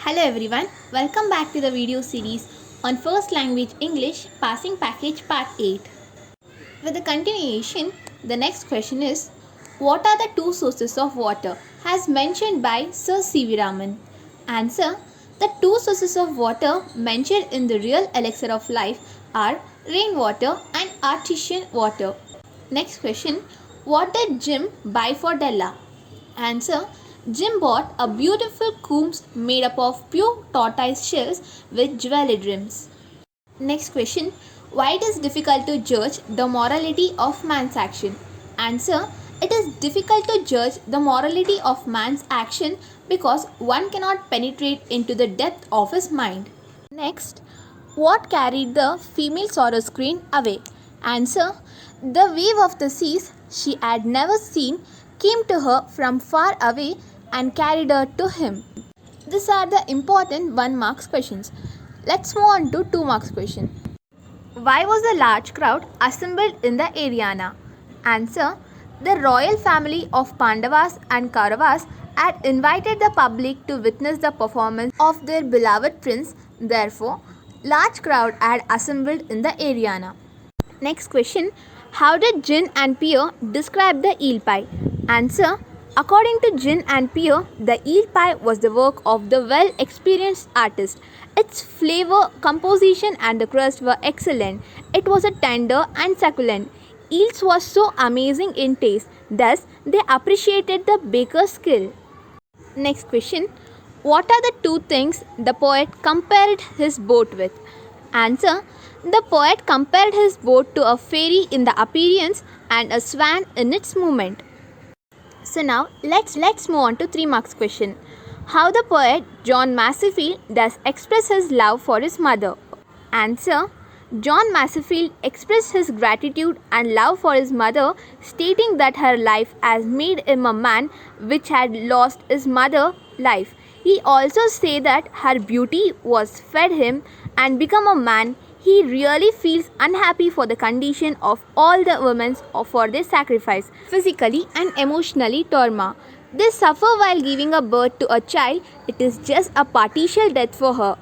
Hello everyone, welcome back to the video series on First Language English Passing Package Part 8. With the continuation, the next question is, what are the two sources of water as mentioned by Sir C.V. Raman? Answer, the two sources of water mentioned in the real elixir of life are rainwater and artesian water. Next question, what did Jim buy for Della? Answer, Jim bought a beautiful comb made up of pure tortoise shells with jeweled rims. Next question, why it is difficult to judge the morality of man's action? Answer, it is difficult to judge the morality of man's action because one cannot penetrate into the depth of his mind. Next, what carried the female sorrow queen away? Answer, the wave of the seas she had never seen came to her from far away and carried her to him. These are the important 1 marks questions. Let's move on to 2 marks question. Why was a large crowd assembled in the Ariana? Answer, the royal family of Pandavas and Kauravas had invited the public to witness the performance of their beloved prince. Therefore, large crowd had assembled in the Ariana. Next question, how did Gin and Pierre describe the eel pie? Answer, according to Gin and Pierre, the eel pie was the work of the well-experienced artist. Its flavor, composition and the crust were excellent. It was a tender and succulent. Eels was so amazing in taste, thus they appreciated the baker's skill. Next question, what are the two things the poet compared his boat with? Answer, the poet compared his boat to a fairy in the appearance and a swan in its movement. So now let's move on to 3 marks question. How the poet John Masefield does express his love for his mother? Answer, John Masefield expressed his gratitude and love for his mother, stating that her life has made him a man which had lost his mother's life. He also said that her beauty was fed him and become a man. He really feels unhappy for the condition of all the women for their sacrifice, physically and emotionally trauma. They suffer while giving a birth to a child. It is just a partial death for her.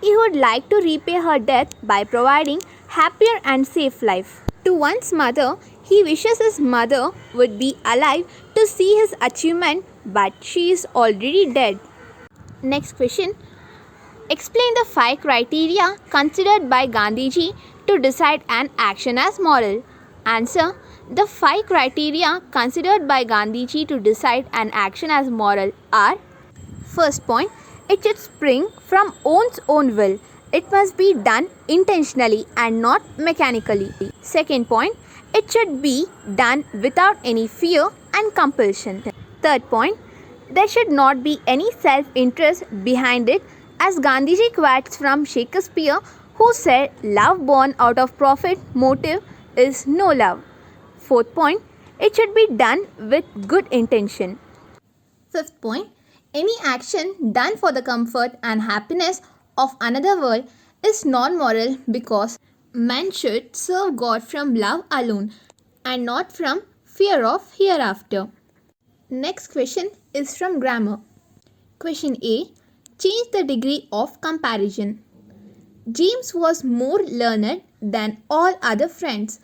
He would like to repay her death by providing happier and safe life. To one's mother, he wishes his mother would be alive to see his achievement, but she is already dead. Next question. Explain the 5 criteria considered by Gandhiji to decide an action as moral. Answer, the 5 criteria considered by Gandhiji to decide an action as moral are: first point, it should spring from one's own will. It must be done intentionally and not mechanically. Second point, it should be done without any fear and compulsion. Third point, there should not be any self-interest behind it, as Gandhiji quotes from Shakespeare, who said, "Love born out of profit motive is no love." Fourth point, it should be done with good intention. Fifth point, any action done for the comfort and happiness of another world is non-moral because man should serve God from love alone and not from fear of hereafter. Next question is from grammar. Question A, change the degree of comparison. James was more learned than all other friends.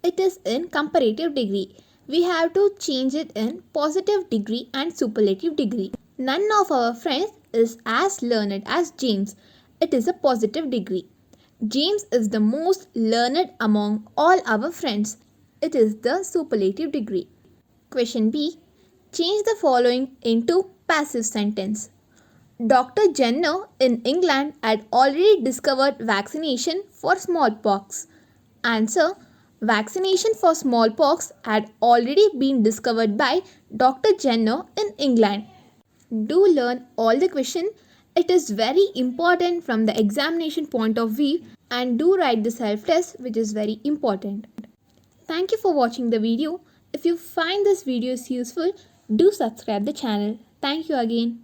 It is in comparative degree. We have to change it in positive degree and superlative degree. None of our friends is as learned as James. It is a positive degree. James is the most learned among all our friends. It is the superlative degree. Question B, change the following into passive sentence. Dr. Jenner in England had already discovered vaccination for smallpox. Answer, vaccination for smallpox had already been discovered by Dr. Jenner in England. Do learn all the questions. It is very important from the examination point of view, and do write the self-test, which is very important. Thank you for watching the video. If you find this video useful, do subscribe the channel. Thank you again.